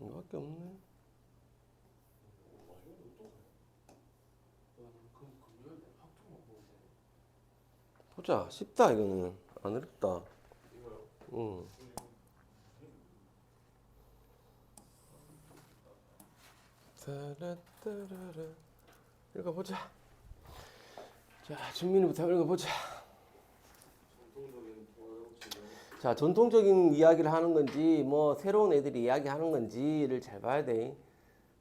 이거밖에 없네. 보자. 쉽다 이거는. 안 어렵다. 응. 따라따라라. 읽어보자. 자, 준민이부터 읽어보자. 자, 전통적인 이야기를 하는 건지 뭐 새로운 애들이 이야기하는 건지를 잘 봐야 돼.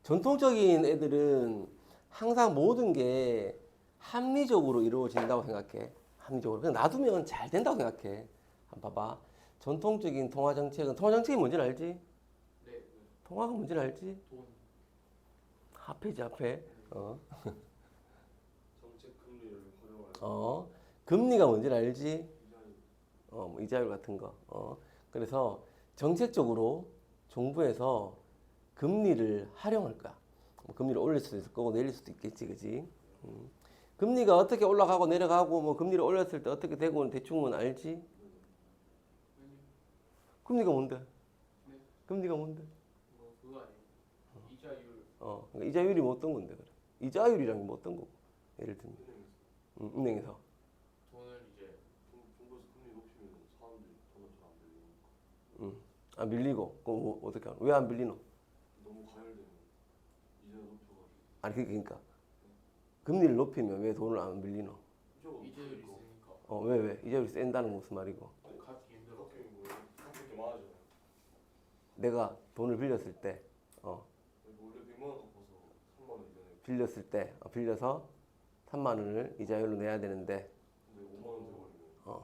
전통적인 애들은 항상 모든 게 합리적으로 이루어진다고 생각해. 합리적으로. 그냥 놔두면 잘 된다고 생각해. 한번 봐봐. 전통적인 통화 정책은 통화 정책이 뭔지 알지? 네. 통화가 뭔지 알지? 돈. 앞에지 앞에. 정책 금리를 활용할 금리가 뭔지 알지? 이자율. 뭐 이자율 같은 거. 그래서 정책적으로 정부에서 금리를 활용할 거야. 뭐 금리를 올릴 수도 있을 거고 내릴 수도 있겠지, 그지? 금리가 어떻게 올라가고 내려가고 뭐 금리를 올렸을 때 어떻게 되고는 대충은 알지? 금리가 뭔데? 네. 금리가 뭔데? 뭐 그거 아니에요? 이자율. 그러니까 이자율이 뭐 어떤 건데 그래? 이자율이란 게 뭐 어떤 거고? 예를 들면 은행에서 돈을 이제 정부에서 금리 높이면 사람들이 돈을 잘 안 빌리니까 안 빌리고 그럼 뭐 어떻게 하노? 왜 안 빌리노? 너무 과열되면 이자 높여가지고 아니 그러니까 금리를 높이면 왜 돈을 안 빌리노? 이자가 이자율이 높으니까 있으니까 왜? 이자율이 센다는 건 무슨 말이고? 갚기 힘들어. 그렇게 뭐 갚을 게 많아져요. 내가 돈을 빌렸을 때 원래 100만 원 갚아서 3만 원 이자네. 빌려서 3만 원을 이자율로 내야 되는데 근데 5만 원 돼버리면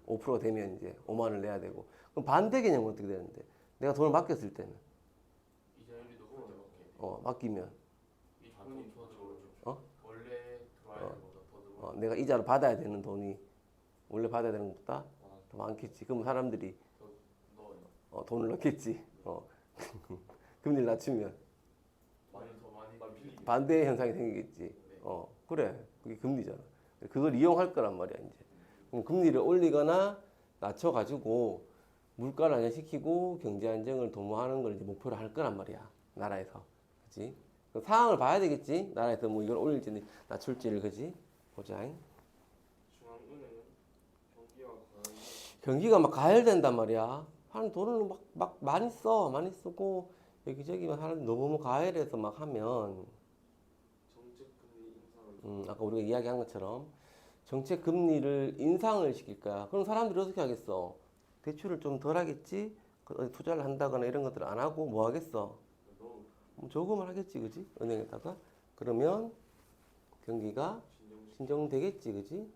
5% 되면 이제 5만 원을 내야 되고 그럼 반대 개념은 어떻게 되는데? 내가 돈을 맡겼을 때는 이자율이 높을 때밖에. 맡기면 이 돈이 더 들어오죠. 어? 원래 들어와야 되는 것보다 더 들어오죠. 내가 이자로 받아야 되는 돈이 원래 받아야 되는 것보다 더 많겠지. 그럼 사람들이 더 넣어요. 돈을 넣겠지. 금리를 낮추면 많이 더 많이 빌리게. 반대 현상이 생기겠지. 네. 그래. 그게 금리잖아. 그걸 이용할 거란 말이야, 이제. 그럼 금리를 올리거나 낮춰가지고 물가를 안정시키고 경제 안정을 도모하는 걸 이제 목표로 할 거란 말이야. 나라에서. 그지? 상황을 봐야 되겠지. 나라에서 뭐 이걸 올릴지 낮출지를, 그지? 보자. 중앙은행은 경기가 과열 경기가 막 가열된단 말이야. 하는 돈을 막 많이 써. 많이 쓰고 여기저기 막 하는 너무 가열해서 막 하면 정책 금리 인상을 아까 우리가 이야기한 것처럼 정책 금리를 인상을 시킬 거야. 그럼 사람들이 어떻게 하겠어? 대출을 좀 덜 하겠지? 어디 투자를 한다거나 이런 것들을 안 하고 뭐 하겠어? 너무 저금을 하겠지, 그지? 은행에다가. 그러면 경기가 진정되겠지, 그지?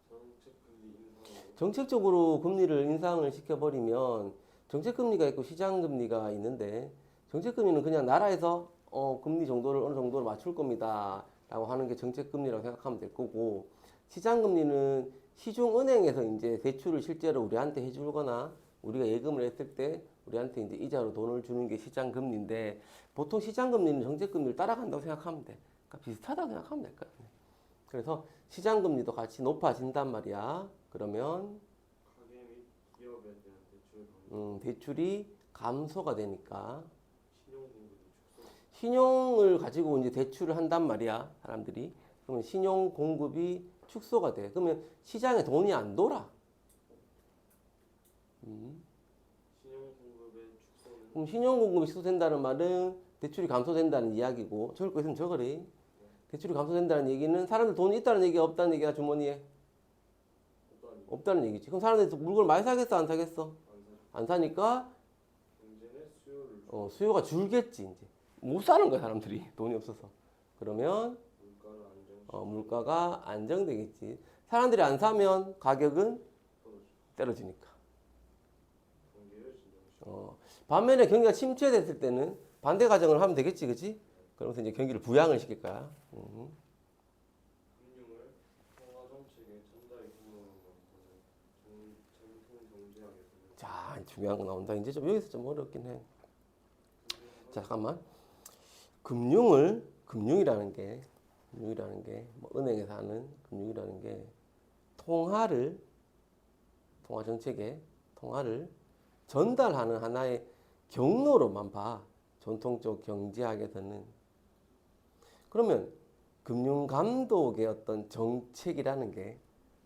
정책 금리 인상을 정책적으로 금리를 인상을 시켜버리면 정책금리가 있고 시장금리가 있는데 정책금리는 그냥 나라에서 금리 정도를 어느 정도로 맞출 겁니다 라고 하는 게 정책금리라고 생각하면 될 거고 시장금리는 시중은행에서 이제 대출을 실제로 우리한테 해주거나 우리가 예금을 했을 때 우리한테 이제 이자로 돈을 주는 게 시장금리인데 보통 시장금리는 정책금리를 따라간다고 생각하면 돼. 그러니까 비슷하다고 생각하면 될 거야. 그래서 시장금리도 같이 높아진단 말이야. 그러면 가계 및 기업에 대한 대출 강화 대출이 감소가 되니까 신용 공급이 축소 신용을 가지고 이제 대출을 한단 말이야. 사람들이. 그러면 신용 공급이 축소가 돼. 그러면 시장에 돈이 안 돌아. 신용 공급의 축소는 그럼 신용 공급이 축소된다는 말은 대출이 감소된다는 이야기고 적을 거 있으면 적으래. 대출이 감소된다는 얘기는 사람들 돈이 있다는 얘기가 없다는 얘기야 주머니에. 없다는 없다는 얘기지. 그럼 사람들이 물건을 많이 사겠어 안 사겠어? 안 사죠. 안 사니까 경제 내 수요를 수요가 줄겠지 이제. 못 사는 거야 사람들이 돈이 없어서. 그러면 물가를 안정시키고 물가가 안정되겠지. 사람들이 안 사면 가격은 떨어지니까. 경기를 진정시키고 반면에 경기가 침체됐을 때는 반대 가정을 하면 되겠지, 그치? 그러면서 이제 경기를 부양을 시킬 거야. 금융을 통화 정책의 전달 기능으로 만드는 전통 경제학에서는 자, 중요한 거 나온다. 이제 좀 여기서 좀 어렵긴 해. 자, 잠깐만. 금융이라는 게, 뭐 은행에서 하는 금융이라는 게 통화 정책의 통화를 전달하는 하나의 경로로만 봐. 전통적 경제학에서는. 그러면 금융감독의 어떤 정책이라는 게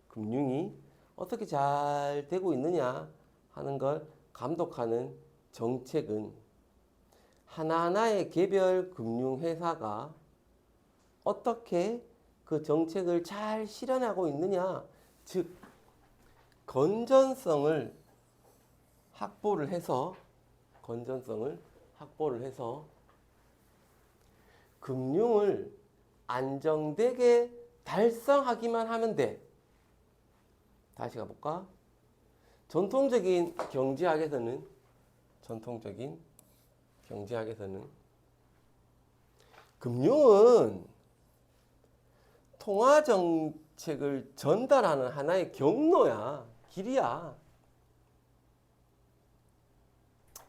금융이 어떻게 잘 되고 있느냐 하는 걸 감독하는 정책은 하나하나의 개별 금융회사가 어떻게 그 정책을 잘 실현하고 있느냐, 즉 건전성을 확보를 해서 금융을 안정되게 달성하기만 하면 돼. 다시 가볼까? 전통적인 경제학에서는 금융은 통화 정책을 전달하는 하나의 경로야, 길이야.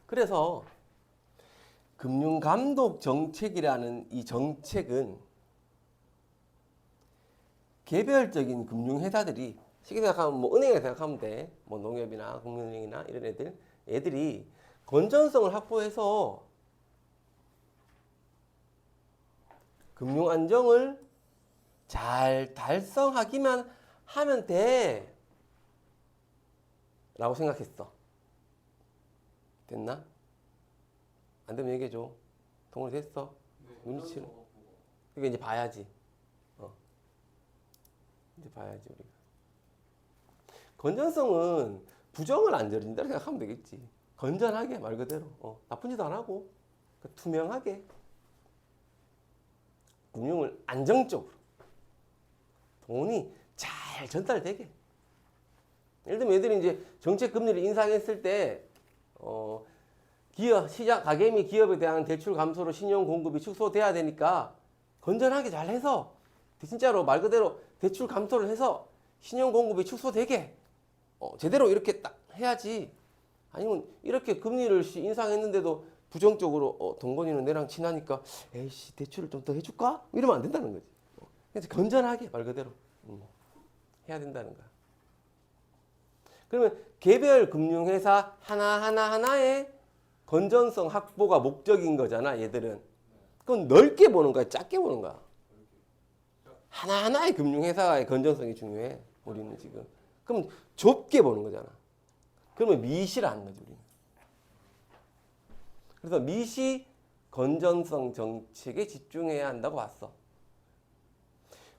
그래서 금융감독 정책이라는 이 정책은 개별적인 금융회사들이 쉽게 생각하면 뭐 은행에 생각하면 돼. 뭐 농협이나 국민은행이나 이런 애들이 건전성을 확보해서 금융 안정을 잘 달성하기만 하면 돼 라고 생각했어. 됐나? 안 되면 얘기해줘. 동원이 됐어? 눈치채는. 그러니까 이제 봐야지. 이제 봐야지 우리가. 건전성은 부정을 안 저린다 생각하면 되겠지. 건전하게 말 그대로. 나쁜 짓도 안 하고 그러니까 투명하게 금융을 안정적으로 돈이 잘 전달되게. 예를 들면 애들이 이제 정책 금리를 인상했을 때 기업 시장 가계 및 기업에 대한 대출 감소로 신용 공급이 축소돼야 되니까 건전하게 잘 해서 진짜로 말 그대로 대출 감소를 해서 신용 공급이 축소되게 제대로 이렇게 딱 해야지. 아니면 이렇게 금리를 인상했는데도 부정적으로 동건이는 내랑 친하니까 에이씨 대출을 좀 더 해줄까? 이러면 안 된다는 거지. 그래서 건전하게 말 그대로 해야 된다는 거야. 그러면 개별 금융회사 하나하나의 건전성 확보가 목적인 거잖아, 얘들은. 그건 넓게 보는 거야, 작게 보는 거야. 하나하나의 금융회사의 건전성이 중요해, 우리는 지금. 그럼 좁게 보는 거잖아. 그러면 미시라는 거지, 우리는. 그래서 미시 건전성 정책에 집중해야 한다고 봤어.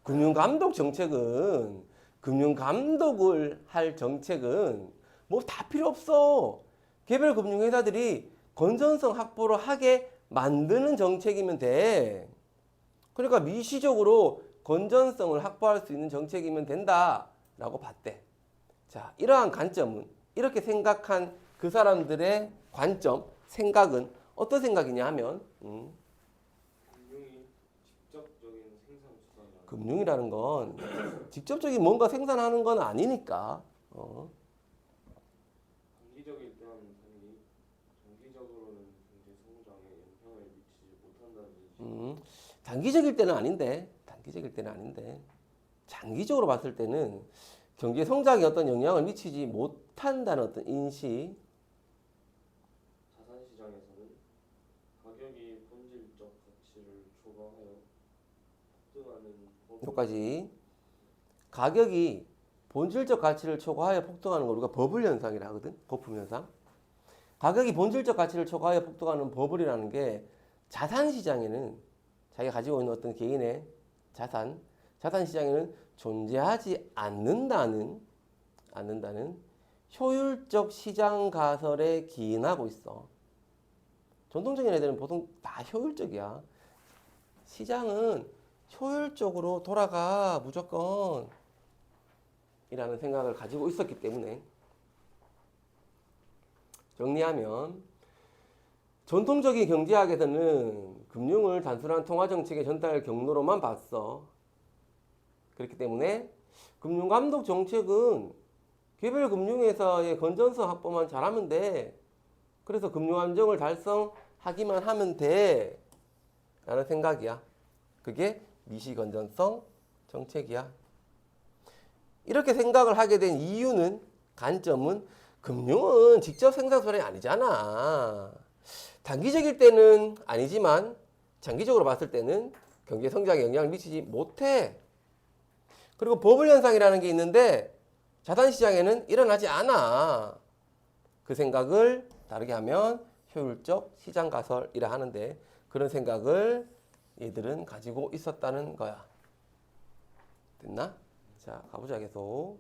금융감독 정책은, 금융감독을 할 정책은 뭐 다 필요 없어. 개별 금융회사들이 건전성 확보를 하게 만드는 정책이면 돼. 그러니까 미시적으로 건전성을 확보할 수 있는 정책이면 된다라고 봤대. 자, 이러한 관점은, 이렇게 생각한 그 사람들의 관점, 생각은 어떤 생각이냐 하면 금융이 직접적인 생산 수단이 금융이라는 건 직접적인 뭔가 생산하는 건 아니니까 단기적일 때와는 달리 장기적으로는 경제 성장에 영향을 미치지 못한다는 인식. 단기적일 때는 아닌데 장기적으로 봤을 때는 경제 성장에 어떤 영향을 미치지 못한다는 어떤 인식. 자산 시장에서는 가격이 본질적 가치를 초과하여 폭등하는 여기까지. 가격이 본질적 가치를 초과하여 폭등하는 걸 우리가 버블 현상이라 하거든. 거품 현상. 가격이 본질적 가치를 초과하여 폭등하는 버블이라는 게 자산 시장에는, 자기가 가지고 있는 어떤 개인의 자산 시장에는 존재하지 않는다는 효율적 시장 가설에 기인하고 있어. 전통적인 애들은 보통 다 효율적이야. 시장은 효율적으로 돌아가 무조건 이라는 생각을 가지고 있었기 때문에. 정리하면 전통적인 경제학에서는 금융을 단순한 통화정책의 전달 경로로만 봤어. 그렇기 때문에 금융감독 정책은 개별 금융회사의 건전성 확보만 잘하면 돼. 그래서 금융 안정을 달성하기만 하면 돼 라는 생각이야. 그게 미시 건전성 정책이야. 이렇게 생각을 하게 된 이유는, 관점은 금융은 직접 생산 수단이 아니잖아. 단기적일 때는 아니지만 장기적으로 봤을 때는 경제 성장에 영향을 미치지 못해. 그리고 버블 현상이라는 게 있는데 자산 시장에는 일어나지 않아. 그 생각을 다르게 하면 효율적 시장 가설이라 하는데 그런 생각을 얘들은 가지고 있었다는 거야. 됐나? 자, 가보자 계속.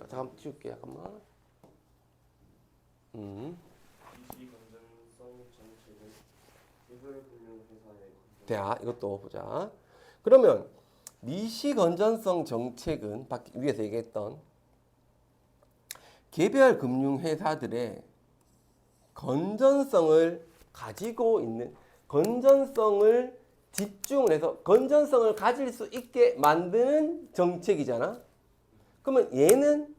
잠깐 치울게 잠깐만. 미시 건전성 정책은 개별 금융 회사의 자, 이것도 보자. 그러면 미시 건전성 정책은 위에서 얘기했던 개별 금융 회사들의 건전성을 가지고 있는 건전성을 집중을 해서 건전성을 가질 수 있게 만드는 정책이잖아. 그러면 얘는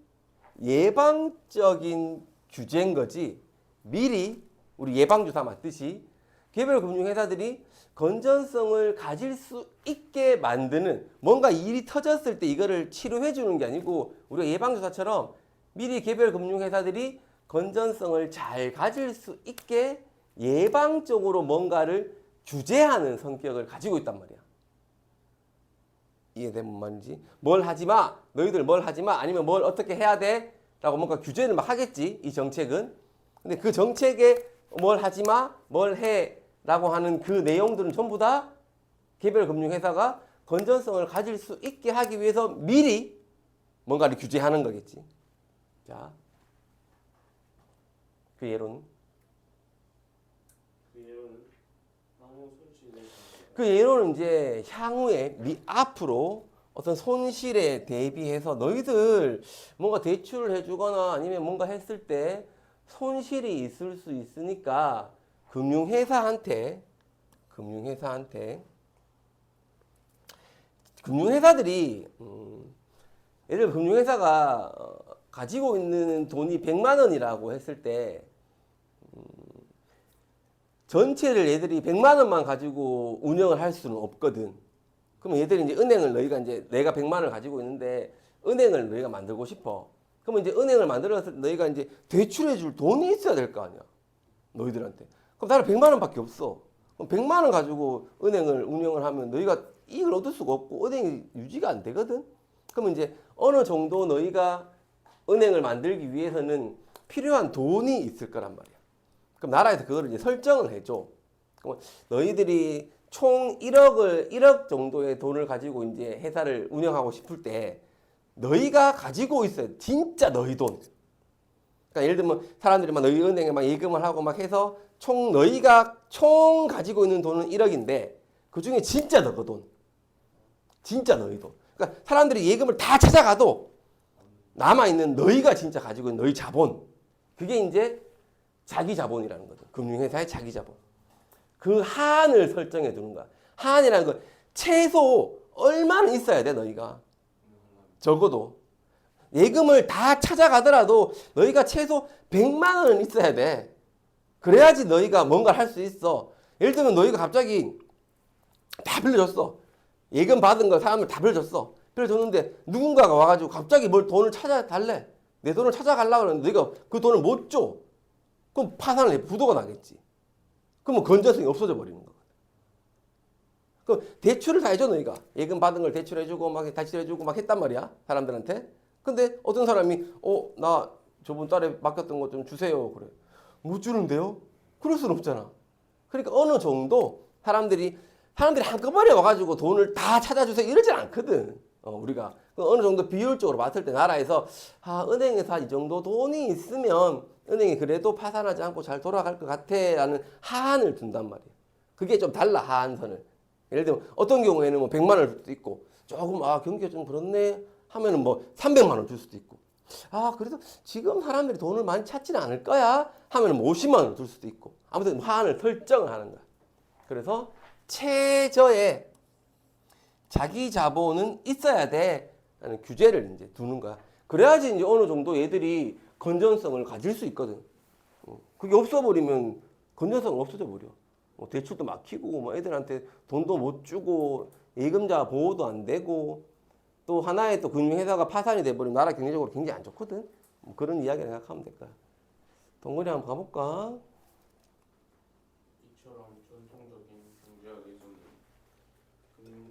예방적인 규제인 거지. 미리 우리 예방주사 맞듯이 개별 금융회사들이 건전성을 가질 수 있게 만드는 뭔가 일이 터졌을 때 이거를 치료해 주는 게 아니고 우리가 예방주사처럼 미리 개별 금융회사들이 건전성을 잘 가질 수 있게 예방적으로 뭔가를 규제하는 성격을 가지고 있단 말이야. 이해된 뭔 말인지? 뭘 하지 마. 너희들 뭘 하지 마. 아니면 뭘 어떻게 해야 돼? 라고 뭔가 규제를 막 하겠지. 이 정책은. 근데 그 정책에 뭘 하지 마. 뭘 해. 라고 하는 그 내용들은 전부 다 개별 금융회사가 건전성을 가질 수 있게 하기 위해서 미리 뭔가를 규제하는 거겠지. 자, 그 예로는? 향후 손실을 그 예로는 이제 향후에 앞으로 어떤 손실에 대비해서 너희들 뭔가 대출을 해주거나 아니면 뭔가 했을 때 손실이 있을 수 있으니까 금융회사들이 예를 들어 금융회사가 가지고 있는 돈이 100만 원이라고 했을 때 전체를 얘들이 100만 원만 가지고 운영을 할 수는 없거든. 그러면 얘들이 이제 은행을 너희가 이제 내가 100만 원을 가지고 있는데 은행을 너희가 만들고 싶어. 그러면 이제 은행을 만들어서 너희가 이제 대출해 줄 돈이 있어야 될 거 아니야. 너희들한테. 그럼 나는 100만 원밖에 없어. 그럼 100만 원 가지고 은행을 운영을 하면 너희가 이익을 얻을 수가 없고 은행이 유지가 안 되거든. 그러면 이제 어느 정도 너희가 은행을 만들기 위해서는 필요한 돈이 있을 거란 말이야. 그럼 나라에서 그거를 이제 설정을 해줘. 그럼 너희들이 총 1억 정도의 돈을 가지고 이제 회사를 운영하고 싶을 때 너희가 가지고 있어야 돼. 진짜 너희 돈. 그러니까 예를 들면 사람들이 막 너희 은행에 막 예금을 하고 막 해서 너희가 총 가지고 있는 돈은 1억인데 그 중에 진짜 너희 돈. 진짜 너희 돈. 그러니까 사람들이 예금을 다 찾아가도 남아있는 너희가 진짜 가지고 있는 너희 자본. 그게 이제 자기 자본이라는 거죠. 금융회사의 자기 자본. 그 한을 설정해 두는 거야. 한이라는 건 최소 얼마는 있어야 돼, 너희가. 적어도. 예금을 다 찾아가더라도 너희가 최소 100만 원은 있어야 돼. 그래야지 너희가 뭔가를 할 수 있어. 예를 들면 너희가 갑자기 다 빌려줬어. 예금 받은 거 사람을 다 빌려줬어. 빌려줬는데 누군가가 와가지고 갑자기 뭘 돈을 찾아달래. 내 돈을 찾아가려고 하는데 너희가 그 돈을 못 줘. 그럼 파산을 해. 부도가 나겠지. 그러면 건전성이 없어져 버리는 거거든. 그럼 대출을 다 해줘 너희가. 예금 받은 걸 대출해주고 막 대출해주고 막 했단 말이야. 사람들한테. 근데 어떤 사람이 나 저번 달에 맡겼던 거 좀 주세요. 그래. 못 주는데요? 그럴 수는 없잖아. 그러니까 어느 정도 사람들이 한꺼번에 와가지고 돈을 다 찾아주세요 이러진 않거든. 우리가 어느 정도 비율적으로 봤을 때 나라에서 은행에서 이 정도 돈이 있으면 은행이 그래도 파산하지 않고 잘 돌아갈 것 같아 라는 하한을 둔단 말이야. 그게 좀 달라. 하한선을. 예를 들면 어떤 경우에는 뭐 100만 원을 줄 수도 있고 조금 경기가 좀 그렇네 하면은 뭐 300만 원 줄 수도 있고 그래도 지금 사람들이 돈을 많이 찾지는 않을 거야 하면은 뭐 50만 원 줄 수도 있고 아무튼 하한을 설정을 하는 거야. 그래서 최저의 자기 자본은 있어야 돼 라는 규제를 이제 두는 거야. 그래야지 이제 어느 정도 얘들이 건전성을 가질 수 있거든. 그게 없어버리면 건전성은 없어져 버려. 대출도 막히고 애들한테 돈도 못 주고 예금자 보호도 안 되고 또 하나의 또 금융회사가 파산이 돼버리면 나라 경제적으로 굉장히 안 좋거든. 그런 이야기를 생각하면 될 거야. 동건이 한번 가볼까?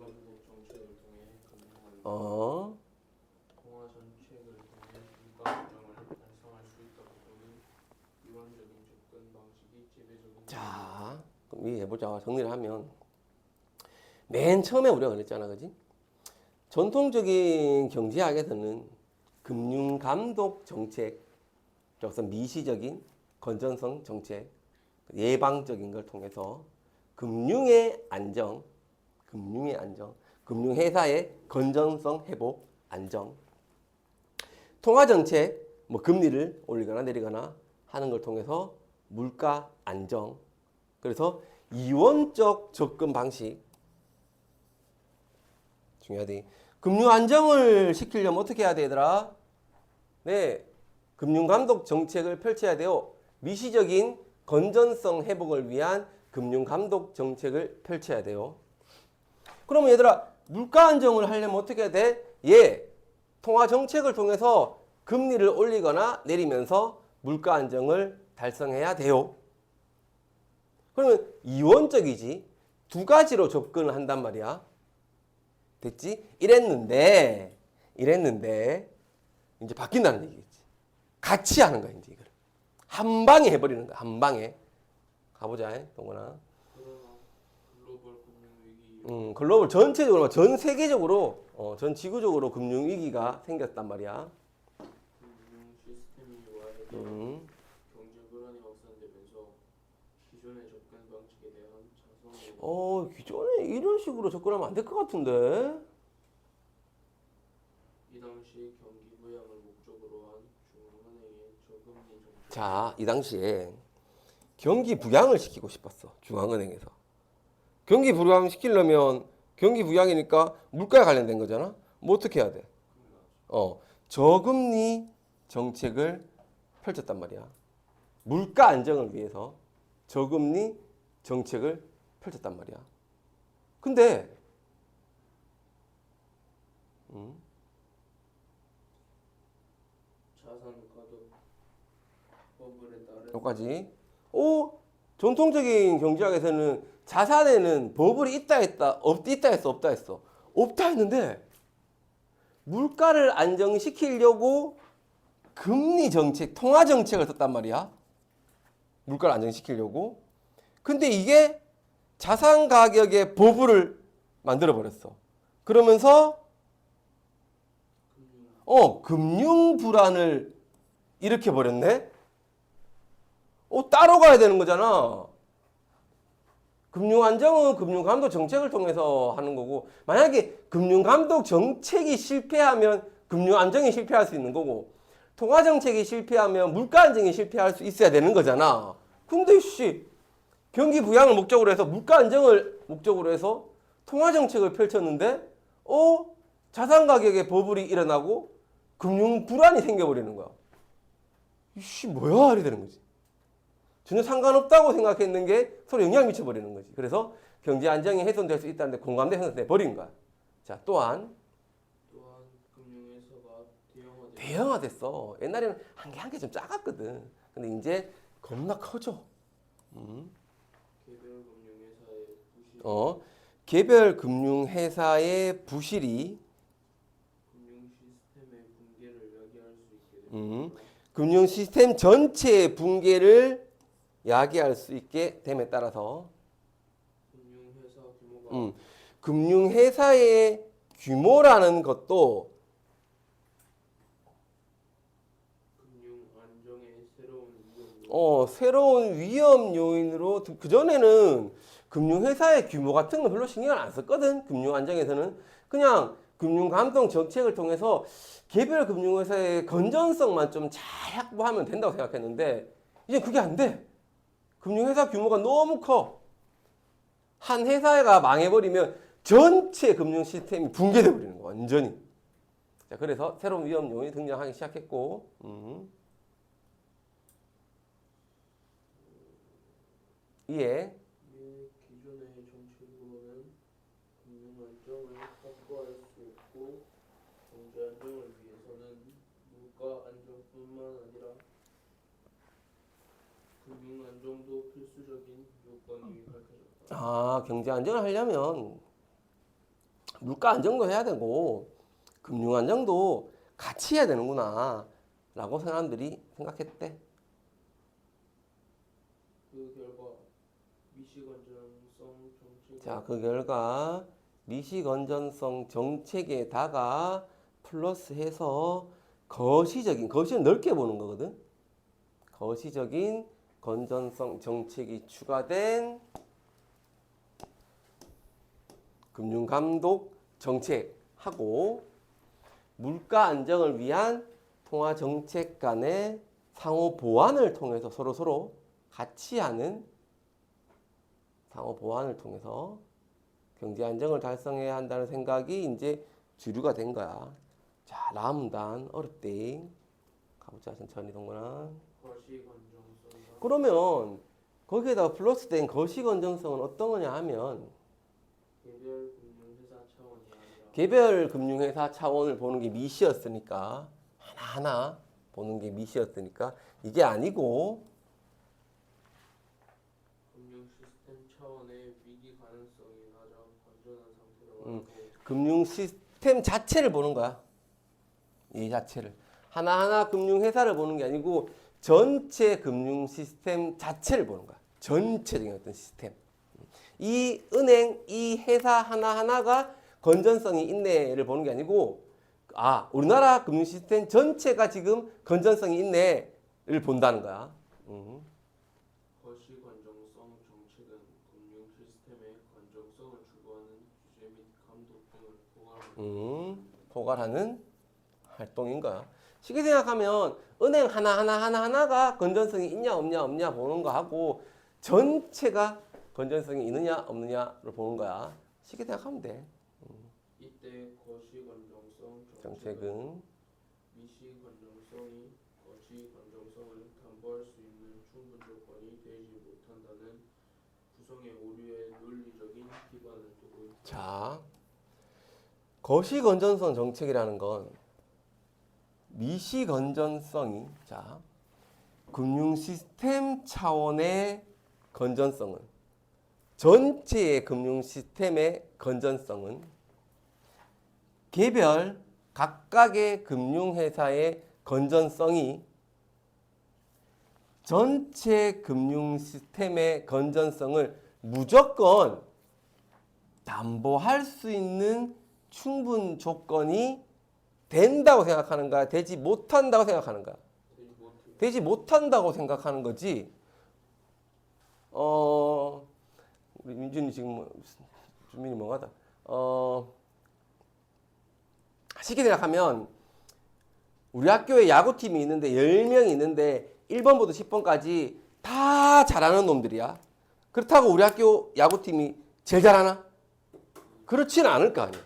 금융감독 정책을 통해 금융 어, 통화 정책을 통해 물가 안정을 달성할 수 있다고 보는 이원적인 접근 방식이 지배적인. 자, 그럼 이 해보자. 정리를 하면 맨 처음에 우리가 그랬잖아, 그지? 전통적인 경제학에서는 금융감독 정책, 그래서 미시적인 건전성 정책, 예방적인 걸 통해서 금융의 안정, 금융회사의 건전성 회복, 안정, 통화정책, 뭐 금리를 올리거나 내리거나 하는 걸 통해서 물가 안정. 그래서 이원적 접근 방식 중요하대. 금융 안정을 시키려면 어떻게 해야 되더라? 네, 금융감독 정책을 펼쳐야 돼요. 미시적인 건전성 회복을 위한 금융감독 정책을 펼쳐야 돼요. 그러면 얘들아, 물가 안정을 하려면 어떻게 해야 돼? 예, 통화 정책을 통해서 금리를 올리거나 내리면서 물가 안정을 달성해야 돼요. 그러면 이원적이지. 두 가지로 접근을 한단 말이야. 됐지? 이랬는데 이제 바뀐다는 얘기겠지. 같이 하는 거야, 이제 이걸. 한 방에 해버리는 거야, 한 방에. 가보자, 동건아. 그러나 글로벌 금융위기 글로벌 전체적으로, 전 세계적으로, 전 지구적으로 금융위기가 생겼단 말이야. 금융 시스템이 와해되어 음, 경제 불안이 확산되면서 기존의 접근 방식에 대한 자성의 기존에 이런 식으로 접근하면 안 될 것 같은데? 이 당시 경기 부양을 목적으로 한 중앙은행의 저금리 정책. 자, 이 당시에 경기 부양을 시키고 싶었어, 중앙은행에서. 경기 부양 시키려면 경기 부양이니까 물가에 관련된 거잖아. 뭐 어떻게 해야 돼? 저금리 정책을 펼쳤단 말이야. 물가 안정을 위해서 저금리 정책을 펼쳤단 말이야. 근데 자산 가격 버블에 따른 여기까지. 전통적인 경제학에서는 자산에는 버블이 있다 했다, 있다 했어, 없다 했어. 없다 했는데 물가를 안정시키려고 금리 정책, 통화 정책을 썼단 말이야. 물가를 안정시키려고. 근데 이게 자산 가격의 버블을 만들어 버렸어. 그러면서 금융 불안을 일으켜 버렸네. 따로 가야 되는 거잖아. 금융 안정은 금융 감독 정책을 통해서 하는 거고, 만약에 금융 감독 정책이 실패하면 금융 안정이 실패할 수 있는 거고, 통화 정책이 실패하면 물가 안정이 실패할 수 있어야 되는 거잖아. 근데 경기 부양을 목적으로 해서 물가 안정을 목적으로 해서 통화 정책을 펼쳤는데 자산 가격의 버블이 일어나고 금융 불안이 생겨버리는 거야. 뭐야? 이래 되는 거지. 전혀 상관없다고 생각했는 게 서로 영향을 미쳐버리는 거지. 그래서 경제 안정이 훼손될 수 있다는데 공감대 형성돼 버린 거야. 자, 또한 금융회사가 대형화됐어. 옛날에는 한 개 한 개 좀 작았거든. 근데 이제 겁나 커져. 개별 금융회사의 부실이 개별 금융회사의 부실이 금융 시스템의 붕괴를 야기할 수 있게 됩니다. 금융 시스템 전체의 붕괴를 야기할 수 있게 됨에 따라서 금융회사 규모가 금융회사의 규모라는 것도 금융 안정의 새로운 위험 요인으로 그전에는 금융회사의 규모 같은 거 별로 신경을 안 썼거든. 금융 안정에서는 그냥 금융감독 정책을 통해서 개별 금융회사의 건전성만 좀 잘 확보하면 된다고 생각했는데 이제 그게 안 돼. 금융회사 규모가 너무 커. 한 회사가 망해버리면 전체 금융 시스템이 붕괴돼 버리는 거야, 완전히. 자, 그래서 새로운 위험 요인이 등장하기 시작했고, 이에 기존의 정책으로는 금융 안정을 확보할 수 없고 경제 안정을 위해서는 물가 안정뿐만 아니라 금융 안정도 필수적인 요건이 밝혀졌다. 경제 안정을 하려면 물가 안정도 해야 되고 금융 안정도 같이 해야 되는구나 라고 사람들이 생각했대. 그 결과 미시건전성 정책 자, 그 결과 미시건전성 정책에다가 플러스해서 거시는 넓게 보는 거거든. 거시적인 건전성 정책이 추가된 금융감독 정책하고 물가 안정을 위한 통화 정책 간의 상호 보완을 통해서 서로 같이 하는 상호 보완을 통해서 경제 안정을 달성해야 한다는 생각이 이제 주류가 된 거야. 자, 다음 단 어렵대. 가보자 천천히 동근아. 거시건전성과 그러면 거기에다가 플러스된 거시건전성은 어떤 거냐 하면 개별 금융회사 차원이 아니라 개별 금융회사 차원을 보는 게 미시였으니까 하나하나 보는 게 미시였으니까 이게 아니고 금융 시스템 차원의 위기 가능성이 가장 건전한 상태로 하고 금융 시스템 자체를 보는 거야. 이 자체를 하나하나 금융회사를 보는 게 아니고 전체 금융 시스템 자체를 보는 거야. 전체적인 어떤 시스템. 이 은행, 이 회사 하나하나가 건전성이 있네를 보는 게 아니고 아, 우리나라 금융 시스템 전체가 지금 건전성이 있네를 본다는 거야. 거시건전성 정책은 금융 시스템의 건전성을 추구하는 규제 및 감독 등을 포괄하는 활동인 거야. 쉽게 생각하면 은행 하나하나가 건전성이 있냐 없냐 보는 거 하고 전체가 건전성이 있느냐 없느냐를 보는 거야. 쉽게 생각하면 돼. 이때 거시건전성 정책은 정책은 미시건전성이 거시건전성을 담보할 수 있는 충분 조건이 되지 못한다는 구성의 오류의 논리적인 기반을 두고 있다. 자, 거시건전성 정책이라는 건 미시건전성이 자 금융 시스템 차원의 건전성은 전체의 금융 시스템의 건전성은 개별 각각의 금융회사의 건전성이 전체 금융 시스템의 건전성을 무조건 담보할 수 있는 충분 조건이 된다고 생각하는 거야? 되지 못한다고 생각하는 거야? 되지 못해. 되지 못한다고 생각하는 거지. 우리 민준이 지금 주민이 뭐가다. 쉽게 생각하면 우리 학교에 야구팀이 있는데 10명이 있는데 1번부터 10번까지 다 잘하는 놈들이야. 그렇다고 우리 학교 야구팀이 제일 잘하나? 그렇지는 않을 거 아니야.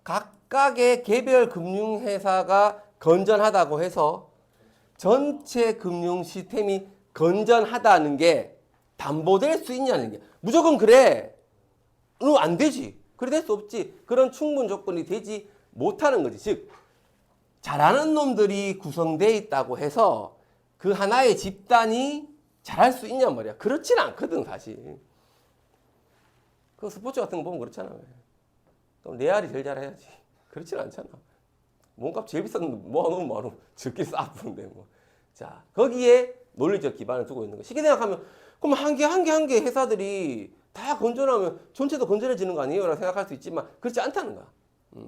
각각의 개별 금융회사가 건전하다고 해서 전체 금융 시스템이 건전하다는 게 담보될 수 있냐는 게 무조건 그래. 안 되지. 그래 될 수 없지. 그런 충분 조건이 되지 못하는 거지. 즉 잘하는 놈들이 구성되어 있다고 해서 그 하나의 집단이 잘할 수 있냔 말이야. 그렇지는 않거든 사실. 그 스포츠 같은 거 보면 그렇잖아. 그럼 레알이 제일 잘해야지. 그렇지는 않잖아. 몸값 제일 비싼 놈 모아놓으면 뭐하러 적게 싹 부는데 뭐. 자, 거기에 논리적 기반을 두고 있는 거. 쉽게 생각하면 그럼 한 개 회사들이 다 건전하면 전체도 건전해지는 거 아니에요? 라고 생각할 수 있지만 그렇지 않다는 거야.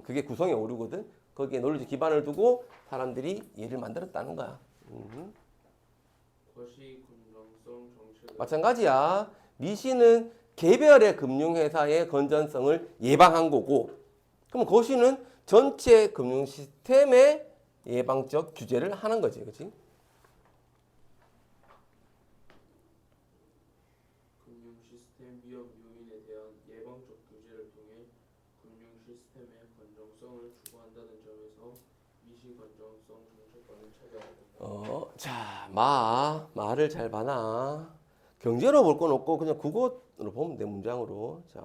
그게 구성에 오르거든. 거기에 논리적 기반을 두고 사람들이 예를 만들었다는 거야. 거시건전성 정책은 마찬가지야. 미시는 개별의 금융회사의 건전성을 예방한 거고, 그럼 거시는 전체 금융 시스템의 예방적 규제를 하는 거지, 그렇지? 금융 시스템 위험 요인에 대한 예방적 규제를 통해 금융 시스템의 건전성을 추구한다는 점에서 미시건전성 정책과는 차별하다. 자, 말을 잘 봐놔. 경제로 볼 건 없고 그냥 국어로 보면 돼, 문장으로. 자,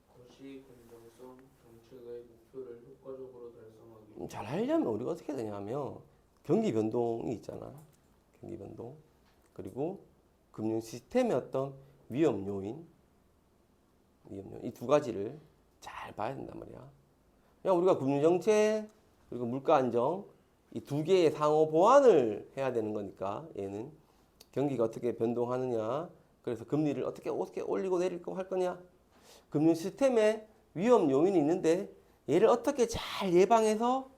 거시건전성 정책의 목표를 효과적으로 달성하기 잘 하려면 우리가 어떻게 해야 되냐면 경기 변동이 있잖아. 경기 변동. 그리고 금융 시스템의 어떤 위험 요인 이 두 가지를 잘 봐야 된단 말이야. 그냥 우리가 금융 정책 그리고 물가 안정 이 두 개의 상호 보완을 해야 되는 거니까 얘는 경기가 어떻게 변동하느냐 그래서 금리를 어떻게 올리고 내리고 할 거냐 금융 시스템에 위험 요인이 있는데 얘를 어떻게 잘 예방해서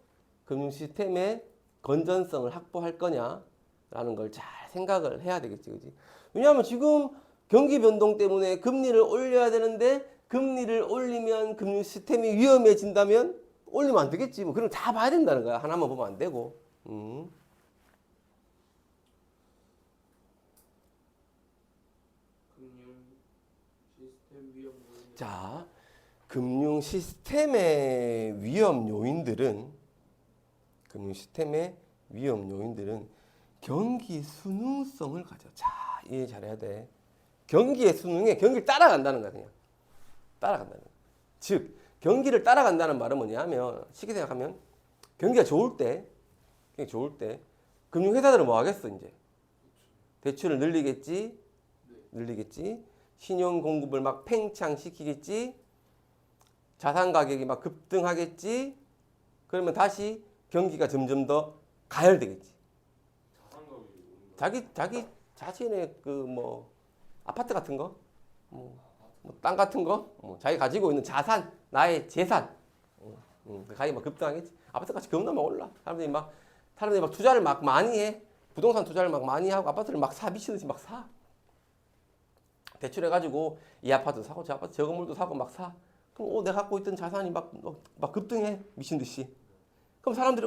금융 시스템의 건전성을 확보할 거냐라는 걸 잘 생각을 해야 되겠지, 그지? 왜냐하면 지금 경기 변동 때문에 금리를 올려야 되는데 금리를 올리면 금융 시스템이 위험해진다면 올리면 안 되겠지. 뭐 그럼 다 봐야 된다는 거야. 하나만 보면 안 되고. 금융 시스템 위험 요인. 자, 금융 시스템의 위험 요인들은 경기 순응성을 가져. 자, 이해 잘해야 돼. 경기의 순응에 경기를 따라간다는 거야, 그냥. 따라간다는 거야. 즉, 경기를 따라간다는 말은 뭐냐면 쉽게 생각하면 경기가 좋을 때 금융회사들은 뭐 하겠어, 이제? 대출을 늘리겠지. 신용 공급을 막 팽창시키겠지. 자산 가격이 막 급등하겠지. 그러면 다시 경기가 점점 더 가열되겠지. 자기 자신의 그 뭐 아파트 같은 거, 뭐 땅 같은 거, 자기 가지고 있는 자산, 나의 재산, 가격이 막 급등하겠지. 아파트 값이 겁나 막 올라. 사람들이 막 투자를 막 많이 해. 부동산 투자를 막 많이 하고 아파트를 막 사 미치듯이 막 사. 대출해가지고 이 아파트도 사고 저 아파트 저 건물도 사고 막 사. 그럼 내가 갖고 있던 자산이 막 급등해 미친 듯이. 그럼 사람들이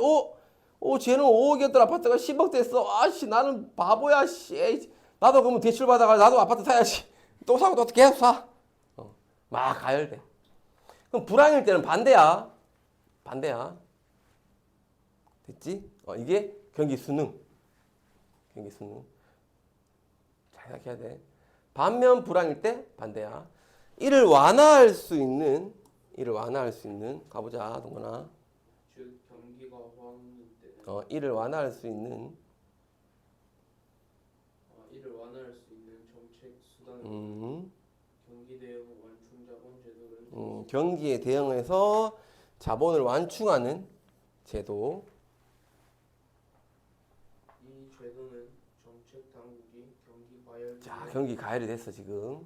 쟤는 5억이었던 아파트가 10억 됐어. 아씨 나는 바보야. 씨. 나도 그러면 대출 받아가 나도 아파트 사야지. 또 사고 또 계속 사. 막 가열돼. 그럼 불황일 때는 반대야. 됐지? 이게 경기 순응. 잘 생각해야 돼. 반면 불황일 때 반대야. 이를 완화할 수 있는 가보자 동건아. 즉 경기가 호황일 때는 이를 완화할 수 있는 정책 수단은 경기 대응 완충 자본 제도를 경기에 대응해서 자본을 완충하는 제도. 이 제도는 정책 당국이 경기 과열 자, 경기 가열이 됐어 지금.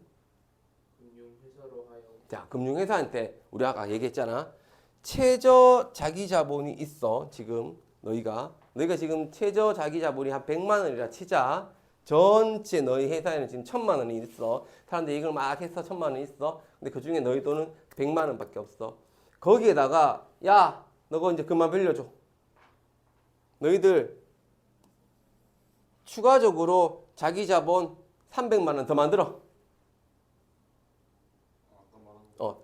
금융회사로 하여 자, 금융회사한테 우리 아까 얘기했잖아. 최저 자기 자본이 있어. 지금 너희가 지금 최저 자기 자본이 한 100만 원이라 치자. 전체 너희 회사에는 지금 1000만 원이 있어. 사람들이 이걸 막 해서 1000만 원이 있어. 근데 그 중에 너희 돈은 100만 원밖에 없어. 거기에다가 야, 너거 이제 그만 빌려줘. 너희들 추가적으로 자기 자본 300만 원 더 만들어.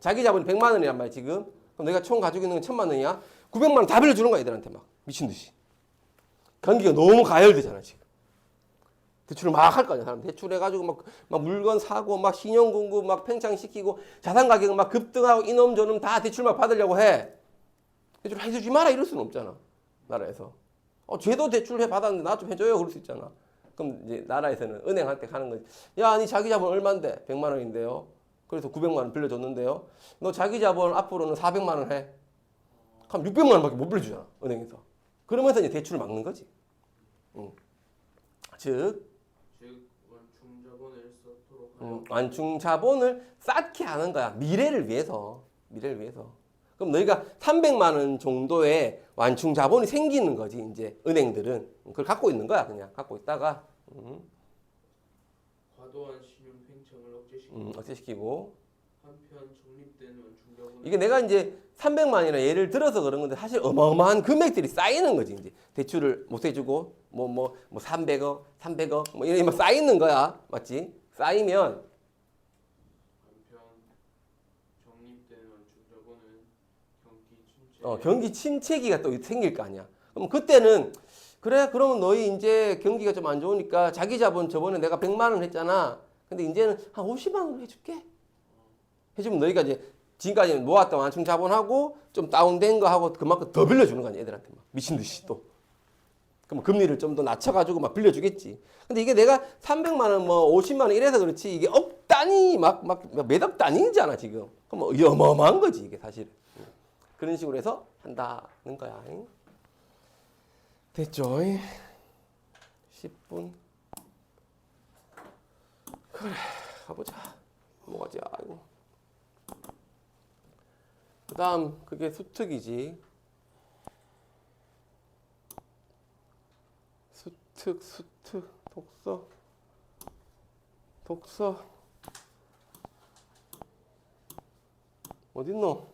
자기 자본이 100만 원이란 말이야 지금. 그럼 내가 총 가지고 있는 건 1000만 원이야. 900만 원 다 빌려주는 거야 애들한테 막 미친 듯이. 경기가 너무 가열되잖아 지금. 대출을 막 할 거 아니야 사람. 대출해가지고 막 물건 사고 막 신용 공급 막 팽창시키고 자산 가격 막 급등하고 이놈 저놈 다 대출 막 받으려고 해. 대출 해주지 마라 이럴 수는 없잖아 나라에서. 쟤도 대출 받았는데 나 좀 해줘요 그럴 수 있잖아. 그럼 이제 나라에서는 은행한테 가는 거지. 야, 니 자기 자본 얼마인데? 100만 원인데요. 그래서 900만 원 빌려줬는데요. 너 자기 자본 앞으로는 400만 원 해. 그럼 600만 원밖에 못 빌려주잖아 은행에서. 그러면서 이제 대출을 막는 거지. 즉 완충 자본을 쌓도록 하여 완충 자본을 쌓게 하는 거야. 미래를 위해서. 그럼 너희가 300만 원 정도의 완충 자본이 생기는 거지. 이제 은행들은 그걸 갖고 있는 거야. 그냥 갖고 있다가 과도한 신용 팽창을 억제시키고 한편 적립된 완충 자본을 이게 내가 이제 300만이나 예를 들어서 그런 건데 사실 어마어마한 금액들이 쌓이는 거지. 이제 대출을 못 해주고 뭐 300억 뭐 이런 막 쌓이는 거야. 맞지? 쌓이면 한편 적립된 완충 자본은 경기 침체 경기 침체기가 또 생길 거 아니야. 그럼 그때는 그래 그러면 너희 이제 경기가 좀 안 좋으니까 자기 자본 저번에 내가 100만 원 했잖아. 근데 이제는 한 50만 원 해줄게. 해주면 너희가 이제 지금까지 모았던 완충 자본하고 좀 다운된 거 하고 그만큼 더 빌려주는 거 아니야 애들한테 막 미친 듯이 또. 그럼 금리를 좀 더 낮춰가지고 막 빌려주겠지. 근데 이게 내가 300만 원, 뭐 50만 원 이래서 그렇지 이게 억 단위 막 몇억 단위잖아 지금. 그럼 어마어마한 거지 이게 사실. 그런 식으로 해서 한다는 거야. 됐죠? 10분. 그래 가보자. 뭐가지? 아이고. 그다음 그게 수특이지. 수특, 독서 어딨노?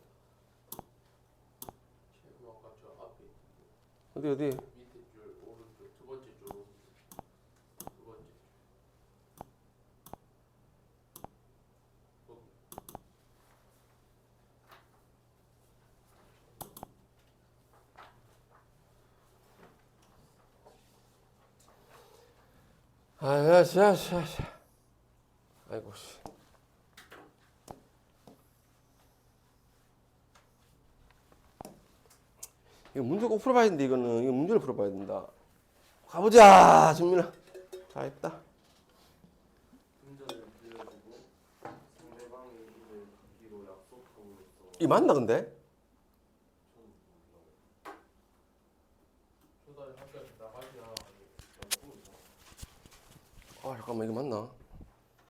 지금 아까 저 앞에 어디 밑에 줄 오른쪽 두 번째 줄 오른쪽 두 번째 거기 아야 아이고 씨. 이거 문제 꼭 풀어봐야 된다 이거는. 이거 문제를 풀어봐야 된다. 가보자 준민아. 잘했다. 금전을 빌려주고 상대방이 이를 갚기로 약속함으로써 이 맞나 근데? 초단에 학교에서 나가지 않아 아 잠깐만 이거 맞나?